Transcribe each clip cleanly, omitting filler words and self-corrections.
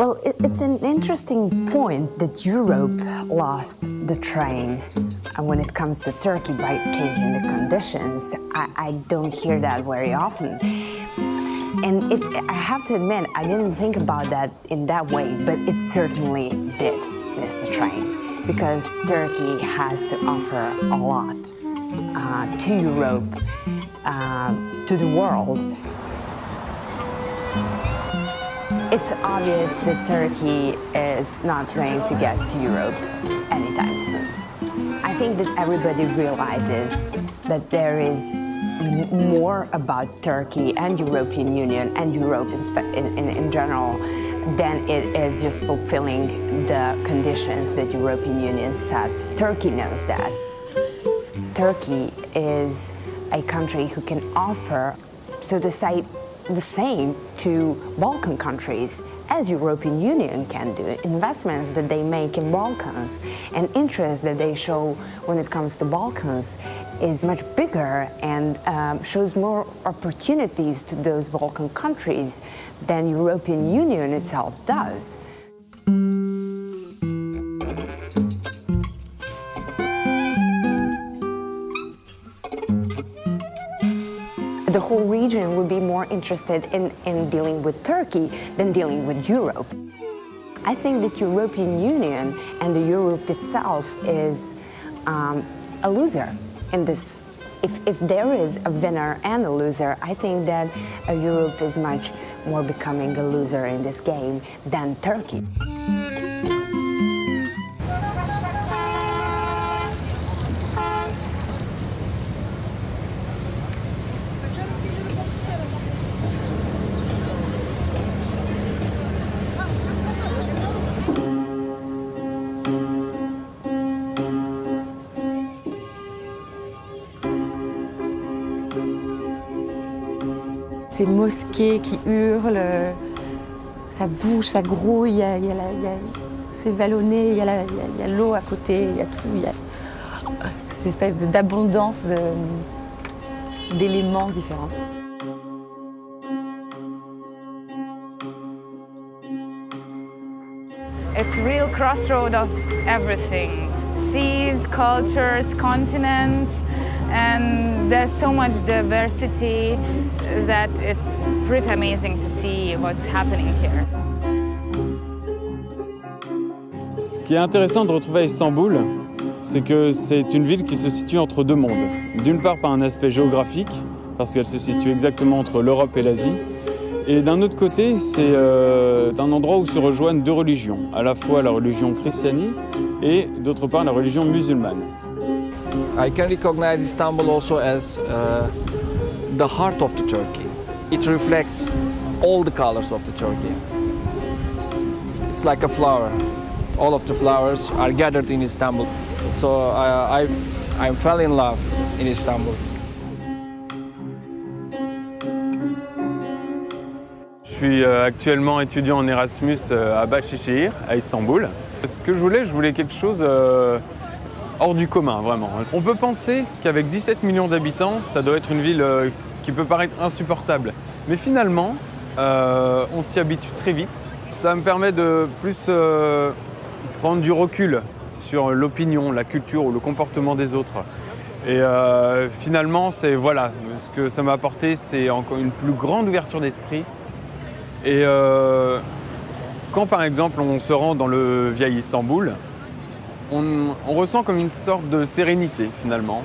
Well, it's an interesting point that Europe lost the train when it comes to Turkey by changing the conditions. I don't hear that very often. And I have to admit, I didn't think about that in that way, but it certainly did miss the train because Turkey has to offer a lot to Europe, to the world. It's obvious that Turkey is not going to get to Europe anytime soon. I think that everybody realizes that there is more about Turkey and European Union and Europe in general than it is just fulfilling the conditions that European Union sets. Turkey knows that. Turkey is a country who can offer, so to say, the same to Balkan countries as European Union can do. Investments that they make in Balkans and interest that they show when it comes to Balkans is much bigger and shows more opportunities to those Balkan countries than European Union itself does. The whole region would be more interested in dealing with Turkey than dealing with Europe. I think that European Union and the Europe itself is a loser in this. If there is a winner and a loser, I think that Europe is much more becoming a loser in this game than Turkey. Ces mosquées qui hurlent, ça bouge, ça grouille, c'est vallonné, il y a l'eau à côté, il y a tout, il y a cette espèce d'abondance d'éléments différents. It's a real crossroad of everything. Seas, cultures, continents, and there's so much diversity that it's pretty amazing to see what's happening here. Ce qui est intéressant de retrouver à Istanbul, c'est que c'est une ville qui se situe entre deux mondes. D'une part par un aspect géographique, parce qu'elle se situe exactement entre l'Europe et l'Asie, et d'un autre côté, c'est un endroit où se rejoignent deux religions, à la fois la religion christianiste et d'autre part la religion musulmane. I can recognize Istanbul also as the heart of the Turkey. It reflects all the colors of the Turkey. It's like a flower. All of the flowers are gathered in Istanbul. So I fell in love in Istanbul. Je suis actuellement étudiant en Erasmus à Bahçeşehir, à Istanbul. Ce que je voulais quelque chose hors du commun, vraiment. On peut penser qu'avec 17 millions d'habitants, ça doit être une ville qui peut paraître insupportable. Mais finalement, on s'y habitue très vite. Ça me permet de plus prendre du recul sur l'opinion, la culture ou le comportement des autres. Et finalement, ce que ça m'a apporté, c'est encore une plus grande ouverture d'esprit. Et quand par exemple on se rend dans le vieil Istanbul, on ressent comme une sorte de sérénité finalement,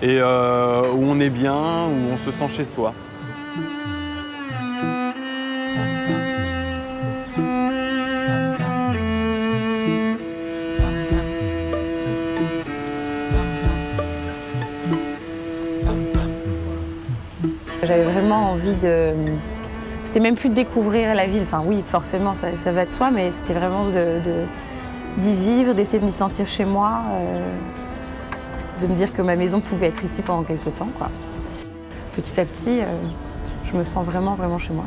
et où on est bien, où on se sent chez soi. J'avais vraiment envie de... C'était même plus de découvrir la ville, enfin oui, forcément, ça va de soi, mais c'était vraiment d'y vivre, d'essayer de m'y sentir chez moi, de me dire que ma maison pouvait être ici pendant quelques temps, quoi. Petit à petit, je me sens vraiment, vraiment chez moi.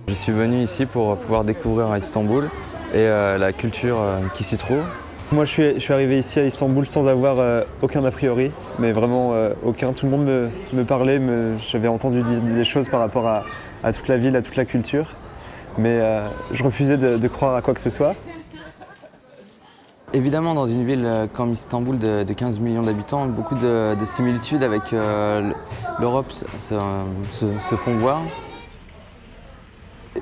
Je suis venu ici pour pouvoir découvrir Istanbul et la culture qui s'y trouve. Moi, je suis arrivé ici à Istanbul sans avoir aucun a priori, mais vraiment aucun. Tout le monde me parlait, j'avais entendu des choses par rapport à toute la ville, à toute la culture. mais je refusais de croire à quoi que ce soit. Évidemment, dans une ville comme Istanbul de 15 millions d'habitants, beaucoup de similitudes avec l'Europe se font voir.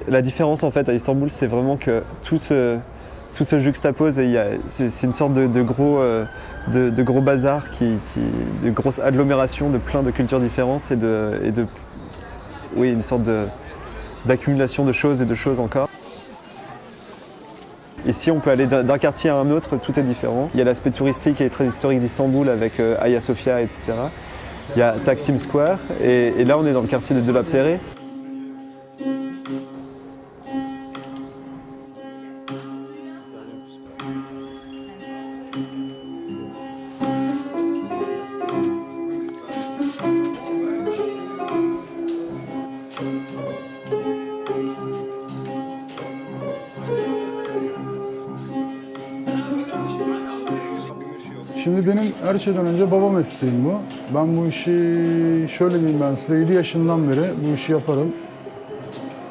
La différence en fait à Istanbul, c'est vraiment que tout se juxtapose et c'est une sorte de gros bazar, de grosse agglomération de plein de cultures différentes oui, une sorte d'accumulation de choses et de choses encore. Ici, on peut aller d'un quartier à un autre, tout est différent. Il y a l'aspect touristique et très historique d'Istanbul avec Hagia Sophia, etc. Il y a Taksim Square et là, on est dans le quartier de Dolapdere. Şimdi benim her şeyden önce baba mesleğim bu. Ben bu işi şöyle diyeyim ben size 7 yaşından beri bu işi yaparım.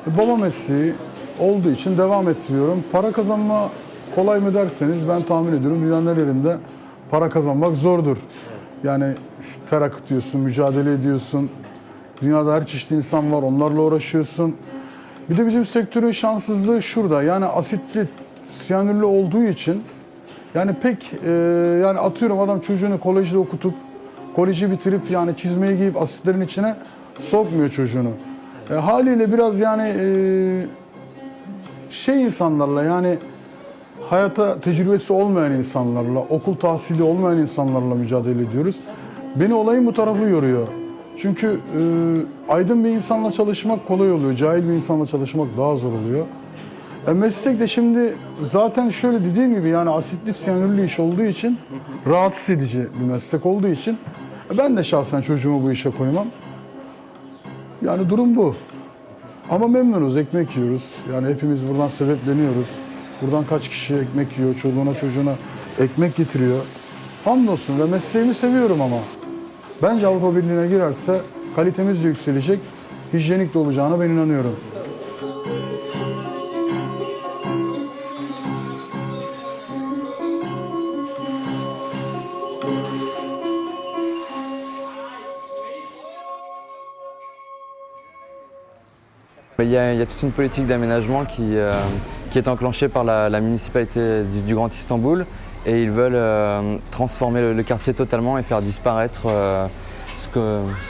Baba mesleği olduğu için devam ettiriyorum. Para kazanma kolay mı derseniz ben tahmin ediyorum dünyanın her yerinde para kazanmak zordur. Yani ter akıtıyorsun, mücadele ediyorsun. Dünyada her çeşit insan var, onlarla uğraşıyorsun. Bir de bizim sektörün şanssızlığı şurada. Yani asitli, siyanürlü olduğu için yani pek yani atıyorum adam çocuğunu kolejde okutup koleji bitirip yani çizmeyi giyip asitlerin içine sokmuyor çocuğunu. Haliyle biraz yani şey insanlarla yani hayata tecrübesi olmayan insanlarla, okul tahsili olmayan insanlarla mücadele ediyoruz. Beni olayın bu tarafı yoruyor. Çünkü aydın bir insanla çalışmak kolay oluyor, cahil bir insanla çalışmak daha zor oluyor. Meslek de şimdi zaten şöyle dediğim gibi yani asitli siyanürlü iş olduğu için rahatsız edici bir meslek olduğu için ben de şahsen çocuğumu bu işe koymam. Yani durum bu. Ama memnunuz, ekmek yiyoruz. Yani hepimiz buradan sebepleniyoruz. Buradan kaç kişi ekmek yiyor, çoluğuna çocuğuna ekmek getiriyor. Hamdolsun ve mesleğimi seviyorum ama. Bence Avrupa Birliği'ne girerse kalitemiz de yükselecek, hijyenik de olacağına ben inanıyorum. Il y a toute une politique d'aménagement qui est enclenchée par la municipalité du Grand Istanbul et ils veulent transformer le quartier totalement et faire disparaître ce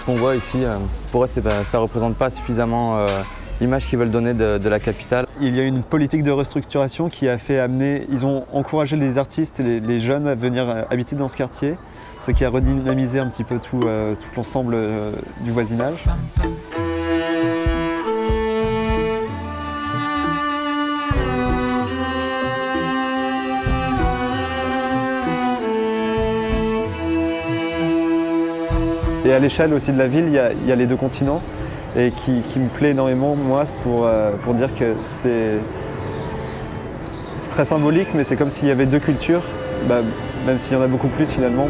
qu'on voit ici. Pour eux, ça ne représente pas suffisamment l'image qu'ils veulent donner de la capitale. Il y a une politique de restructuration qui a fait amener, ils ont encouragé les artistes et les jeunes à venir habiter dans ce quartier, ce qui a redynamisé un petit peu tout l'ensemble du voisinage. Et à l'échelle aussi de la ville, il y a les deux continents et qui me plaît énormément, moi, pour dire que c'est très symbolique, mais c'est comme s'il y avait deux cultures, même s'il y en a beaucoup plus finalement.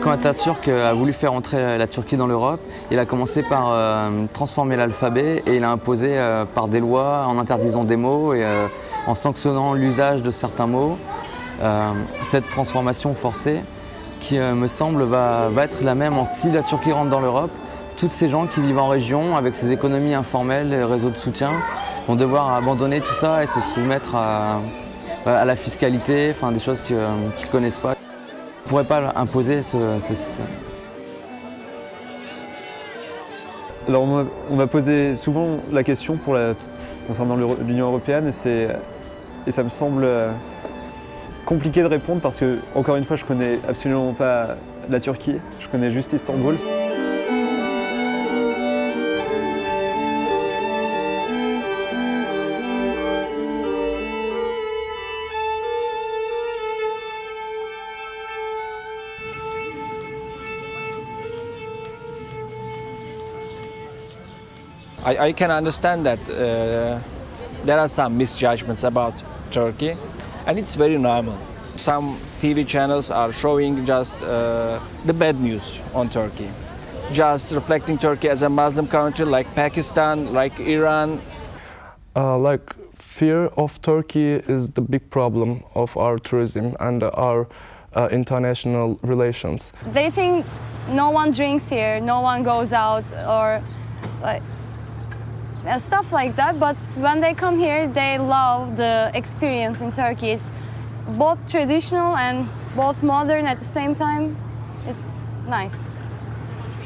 Quand Atatürk a voulu faire entrer la Turquie dans l'Europe, il a commencé par transformer l'alphabet et il a imposé par des lois en interdisant des mots et en sanctionnant l'usage de certains mots. Cette transformation forcée qui me semble va être la même si la Turquie rentre dans l'Europe. Toutes ces gens qui vivent en région avec ces économies informelles et réseaux de soutien vont devoir abandonner tout ça et se soumettre à la fiscalité, enfin des choses qu'ils ne connaissent pas. On ne pourrait pas imposer ce système. Alors on m'a posé souvent la question concernant l'Union européenne et ça me semble compliqué de répondre parce que, encore une fois, je connais absolument pas la Turquie, je connais juste Istanbul. I can understand that there are some misjudgments about Turkey, and it's very normal. Some TV channels are showing just the bad news on Turkey, just reflecting Turkey as a Muslim country like Pakistan, like Iran. Like fear of Turkey is the big problem of our tourism and our international relations. They think no one drinks here, no one goes out, or like stuff like that. But when they come here, they love the experience in Turkey. It's both traditional and both modern at the same time. It's nice.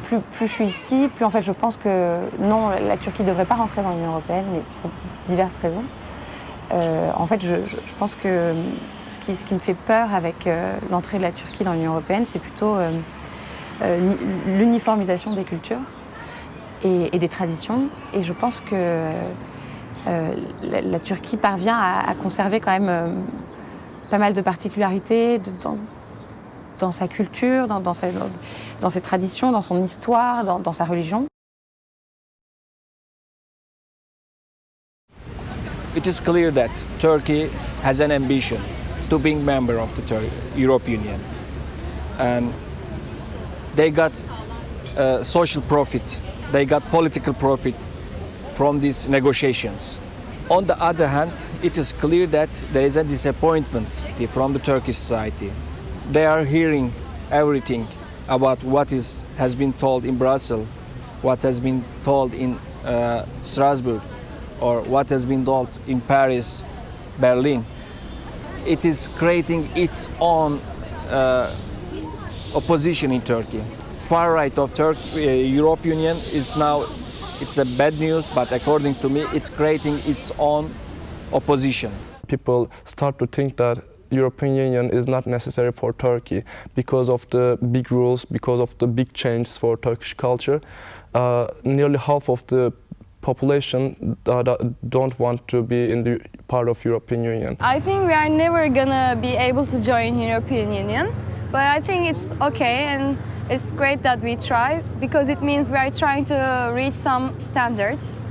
Plus je suis ici, plus en fait je pense que non, la Turquie ne devrait pas rentrer dans l'Union européenne, mais pour diverses raisons. En fait, je pense que ce qui me fait peur avec l'entrée de la Turquie dans l'Union européenne, c'est plutôt l'uniformisation des cultures et des traditions. Et je pense que la Turquie parvient à conserver quand même pas mal de particularités dans sa culture, dans ses traditions, dans son histoire, dans sa religion. It is clear that Turkey has an ambition to be a member of the European Union, and they got social profit, they got political profit from these negotiations. On the other hand, it is clear that there is a disappointment from the Turkish society. They are hearing everything about what has been told in Brussels, what has been told in Strasbourg, or what has been told in Paris, Berlin. It is creating its own opposition in Turkey. Far right of Turkey, European Union is now, it's a bad news, but according to me, it's creating its own opposition. People start to think that European Union is not necessary for Turkey because of the big rules, because of the big changes for Turkish culture. Nearly half of the population don't want to be in the part of European Union. I think we are never gonna be able to join European Union, but I think it's okay and it's great that we try because it means we are trying to reach some standards.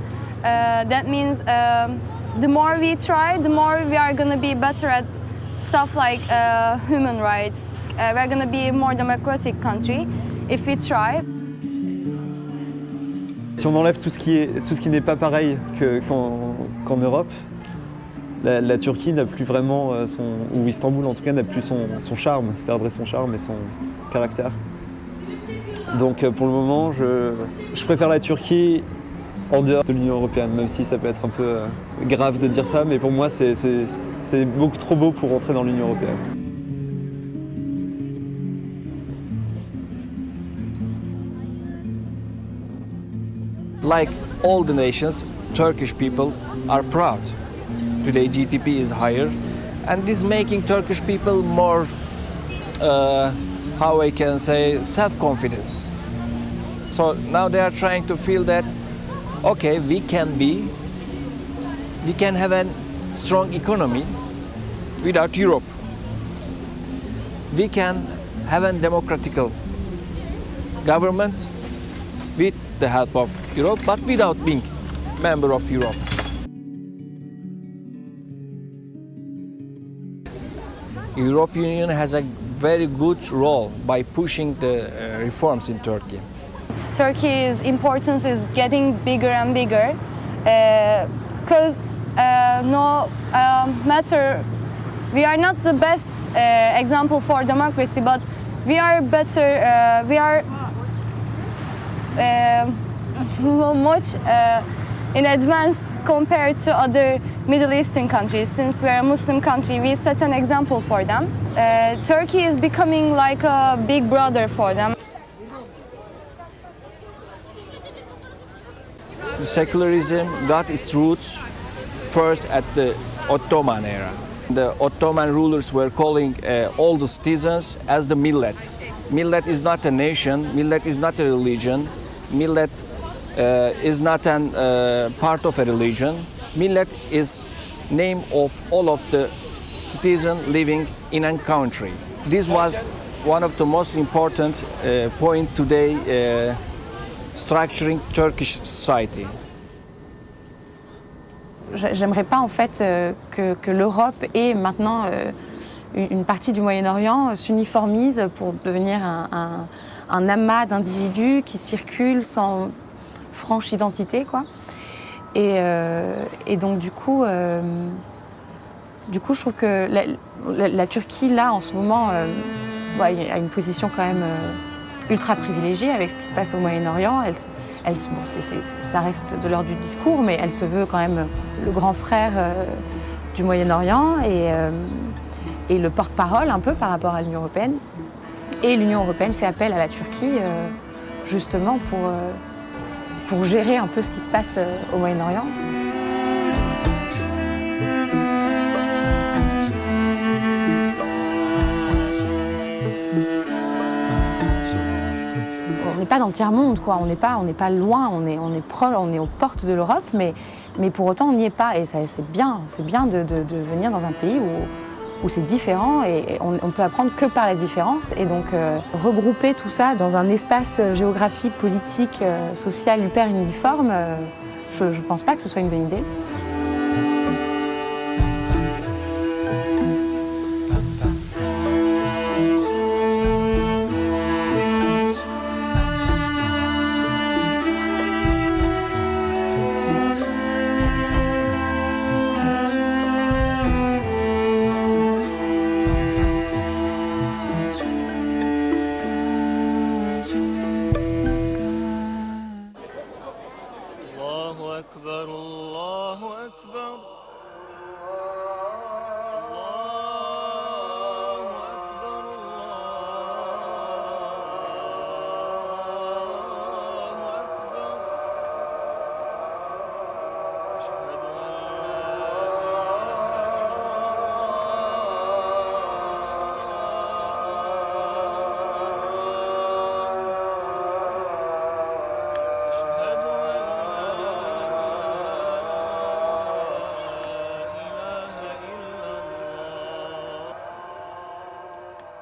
That means the more we try, the more we are gonna be better at stuff like human rights. We're gonna be a more democratic country if we try. Si on enlève tout ce qui n'est pas pareil qu'en Europe, la Turquie n'a plus vraiment ou Istanbul en tout cas n'a plus son charme, perdrait son charme et son caractère. Donc pour le moment, je préfère la Turquie en dehors de l'Union européenne, même si ça peut être un peu grave de dire ça, mais pour moi c'est beaucoup trop beau pour rentrer dans l'Union européenne. Like all the nations, Turkish people are proud. Today GDP is higher, and this making Turkish people more, how I can say, self-confidence. So now they are trying to feel that, okay, we can have a strong economy without Europe. We can have a democratic government with the help of Europe, but without being member of Europe. European Union has a very good role by pushing the reforms in Turkey. Turkey's importance is getting bigger and bigger because no matter, we are not the best example for democracy, but we are better, we are much in advance compared to other Middle Eastern countries. Since we're a Muslim country, we set an example for them. Turkey is becoming like a big brother for them. Secularism got its roots first at the Ottoman era. The Ottoman rulers were calling all the citizens as the millet. Millet is not a nation, millet is not a religion, millet is not a part of a religion. Millet is name of all of the citizens living in a country. This was one of the most important point today structuring Turkish society. J'aimerais pas en fait que l'Europe et maintenant une partie du Moyen-Orient s'uniformise pour devenir un amas d'individus qui circulent sans franche identité, quoi. Et donc du coup, je trouve que la Turquie là en ce moment a une position quand même ultra privilégiée avec ce qui se passe au Moyen-Orient. Ça reste de l'ordre du discours, mais elle se veut quand même le grand frère du Moyen-Orient et le porte-parole un peu par rapport à l'Union européenne. Et l'Union européenne fait appel à la Turquie justement pour gérer un peu ce qui se passe au Moyen-Orient. On n'est pas dans le tiers-monde, quoi. On n'est pas loin, on est proche, on est aux portes de l'Europe, mais pour autant on n'y est pas. Et c'est bien de venir dans un pays où c'est différent et on peut apprendre que par la différence. Et donc regrouper tout ça dans un espace géographique, politique, social hyper uniforme, je ne pense pas que ce soit une bonne idée.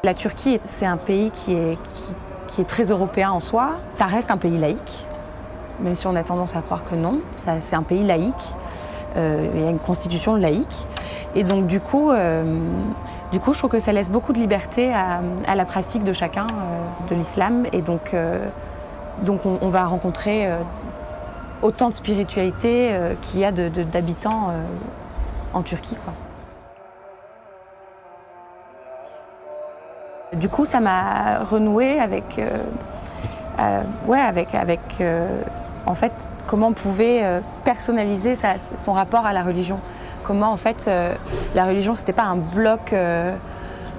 La Turquie, c'est un pays qui est très européen en soi. Ça reste un pays laïque, même si on a tendance à croire que non. C'est un pays laïque. Il y a une constitution laïque. Et donc du coup, je trouve que ça laisse beaucoup de liberté à la pratique de chacun de l'islam. Et donc on va rencontrer autant de spiritualité qu'il y a d'habitants en Turquie, quoi. Du coup, ça m'a renoué avec en fait, comment on pouvait personnaliser son rapport à la religion. Comment, en fait, la religion, c'était pas un bloc,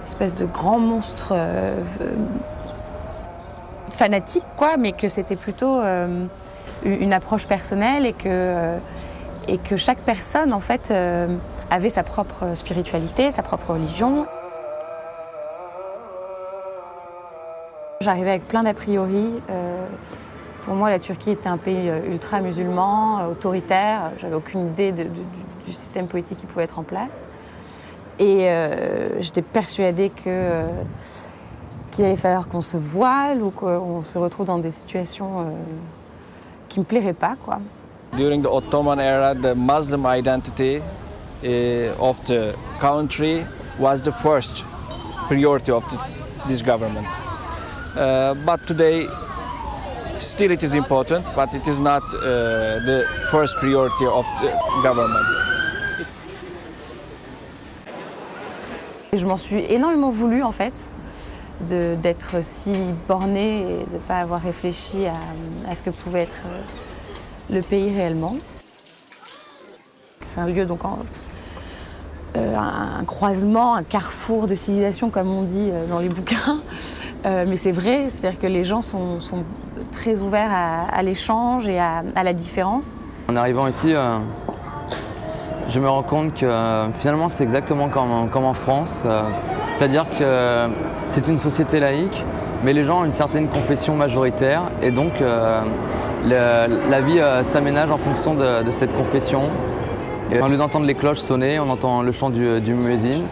espèce de grand monstre fanatique, quoi, mais que c'était plutôt une approche personnelle et que chaque personne, en fait, avait sa propre spiritualité, sa propre religion. J'arrivais avec plein d'a priori. Pour moi, la Turquie était un pays ultra musulman, autoritaire. J'avais aucune idée du système politique qui pouvait être en place. Et j'étais persuadée qu'il allait falloir qu'on se voile ou qu'on se retrouve dans des situations qui ne me plairaient pas, quoi. During the Ottoman era, the Muslim identity of the country was the first priority of this government. But today, still it is important, but it is not the first priority of the government. Je m'en suis énormément voulu, en fait, d'être si bornée et de ne pas avoir réfléchi à ce que pouvait être le pays réellement. C'est un lieu, donc, un croisement, un carrefour de civilisation, comme on dit dans les bouquins. Mais c'est vrai, c'est-à-dire que les gens sont très ouverts à l'échange et à la différence. En arrivant ici, je me rends compte que finalement c'est exactement comme en France. C'est-à-dire que c'est une société laïque, mais les gens ont une certaine confession majoritaire et donc la vie s'aménage en fonction de cette confession. Et au lieu d'entendre les cloches sonner, on entend le chant du muezzin.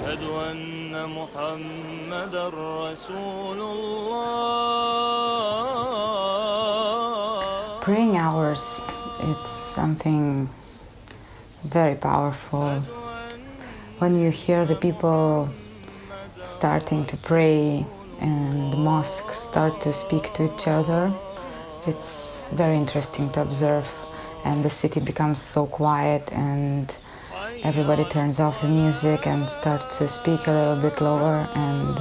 Praying hours, it's something very powerful. When you hear the people starting to pray and the mosques start to speak to each other, it's very interesting to observe, and the city becomes so quiet and everybody turns off the music and starts to speak a little bit lower, and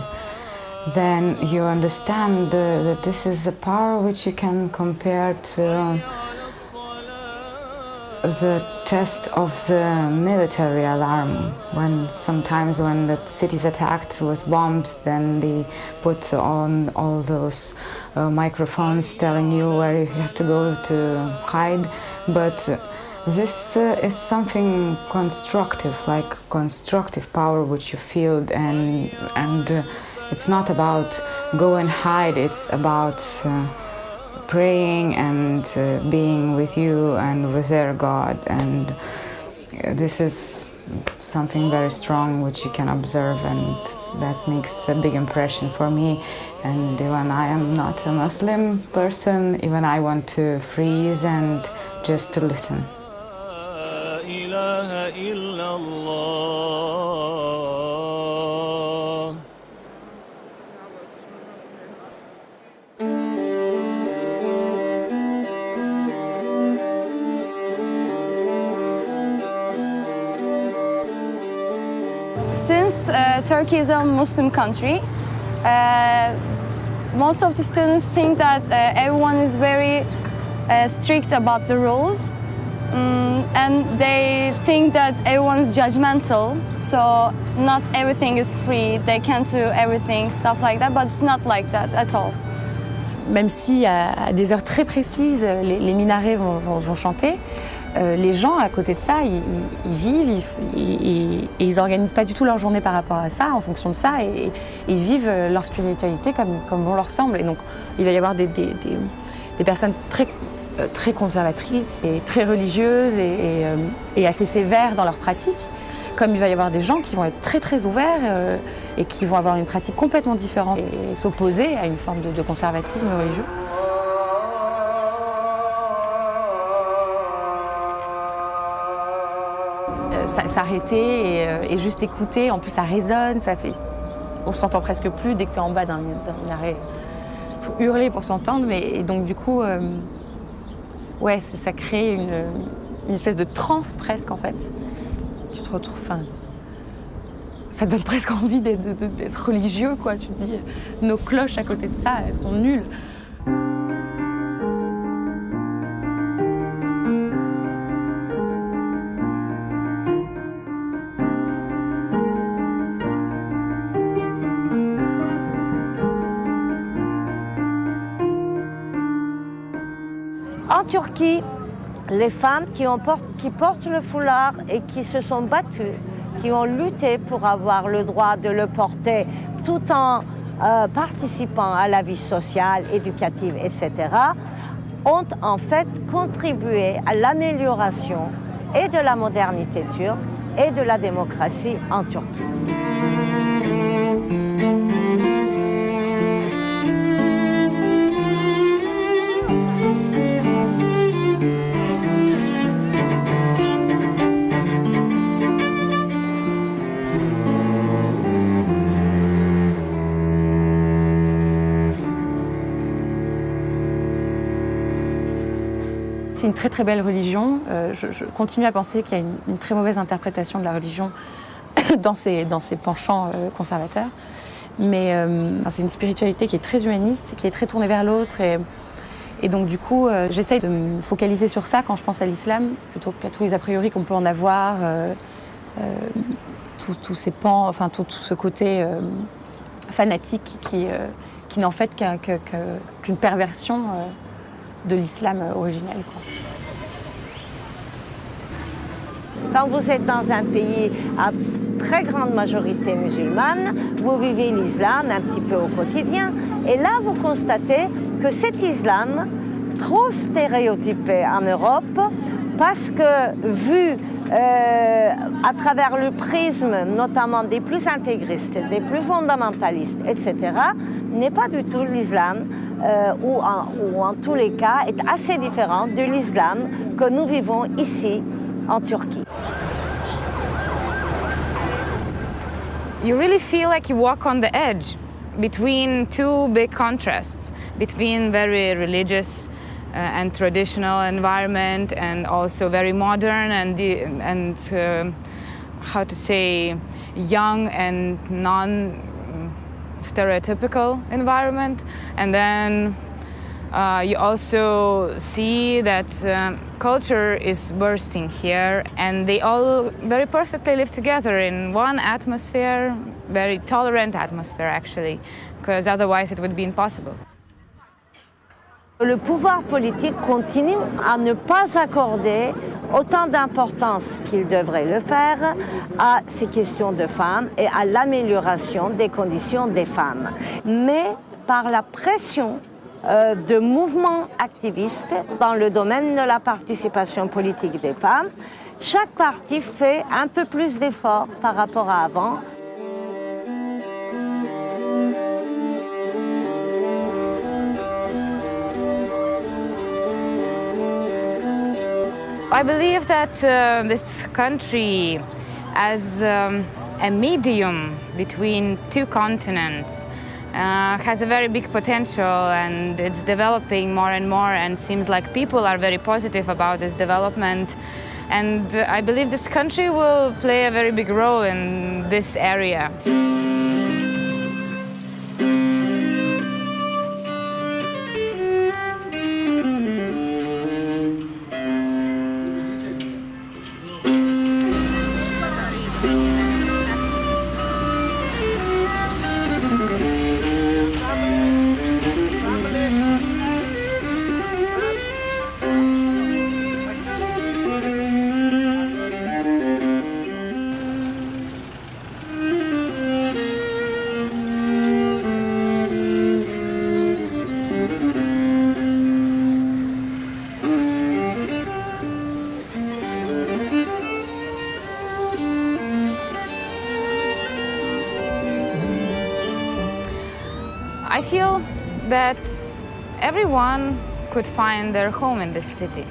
then you understand that this is a power which you can compare to the test of the military alarm. Sometimes when the city is attacked with bombs, then they put on all those microphones telling you where you have to go to hide. But this is something constructive, like constructive power which you feel, and it's not about go and hide, it's about praying and being with you and with their God, and this is something very strong which you can observe, and that makes a big impression for me. And even I am not a Muslim person, even I want to freeze and just to listen. Since Turkey is a Muslim country, most of the students think that everyone is very strict about the rules, and they think that everyone is judgmental, so not everything is free, they can't do everything, stuff like that, but it's not like that at all. Même si à des heures très précises, les minarets vont chanter, les gens à côté de ça, ils vivent et ils n'organisent pas du tout leur journée par rapport à ça, en fonction de ça, et ils vivent leur spiritualité comme bon leur semble. Et donc il va y avoir des personnes très conservatrices et très religieuses et assez sévères dans leurs pratiques, comme il va y avoir des gens qui vont être très ouverts et qui vont avoir une pratique complètement différente et s'opposer à une forme de conservatisme religieux. S'arrêter et juste écouter, en plus ça résonne, on s'entend presque plus dès que tu es en bas d'un minaret. Il faut hurler pour s'entendre, et donc du coup, ouais, ça crée une espèce de transe presque en fait. Tu te retrouves, ça donne presque envie d'être religieux, quoi. Tu te dis, nos cloches à côté de ça, elles sont nulles. En Turquie, les femmes qui portent le foulard et qui se sont battues, qui ont lutté pour avoir le droit de le porter tout en participant à la vie sociale, éducative, etc., ont en fait contribué à l'amélioration et de la modernité turque et de la démocratie en Turquie. C'est une très belle religion. Je continue à penser qu'il y a une très mauvaise interprétation de la religion dans ses penchants conservateurs. Mais c'est une spiritualité qui est très humaniste, qui est très tournée vers l'autre. Et donc du coup, j'essaye de me focaliser sur ça quand je pense à l'islam, plutôt qu'à tous les a priori qu'on peut en avoir, tous ces pans, enfin tout ce côté fanatique qui n'en fait qu'une perversion de l'islam originel, quoi. Quand vous êtes dans un pays à très grande majorité musulmane, vous vivez l'islam un petit peu au quotidien, et là vous constatez que cet islam, trop stéréotypé en Europe, parce que vu à travers le prisme notamment des plus intégristes, des plus fondamentalistes, etc., n'est pas du tout l'islam, ou en tous les cas est assez différent de l'islam que nous vivons ici en Turquie. You really feel like you walk on the edge between two big contrasts, between very religious and traditional environment and also very modern and how to say, young and non-stereotypical environment. And then you also see that culture is bursting here, and they all very perfectly live together in one atmosphere, very tolerant atmosphere actually, because otherwise it would be impossible. Le pouvoir politique continue à ne pas accorder autant d'importance qu'il devrait le faire à ces questions de femmes et à l'amélioration des conditions des femmes. Mais par la pression de mouvements activistes dans le domaine de la participation politique des femmes, chaque parti fait un peu plus d'efforts par rapport à avant. I believe that this country, as a medium between two continents, has a very big potential, and it's developing more and more, and seems like people are very positive about this development. And I believe this country will play a very big role in this area. I feel that everyone could find their home in this city.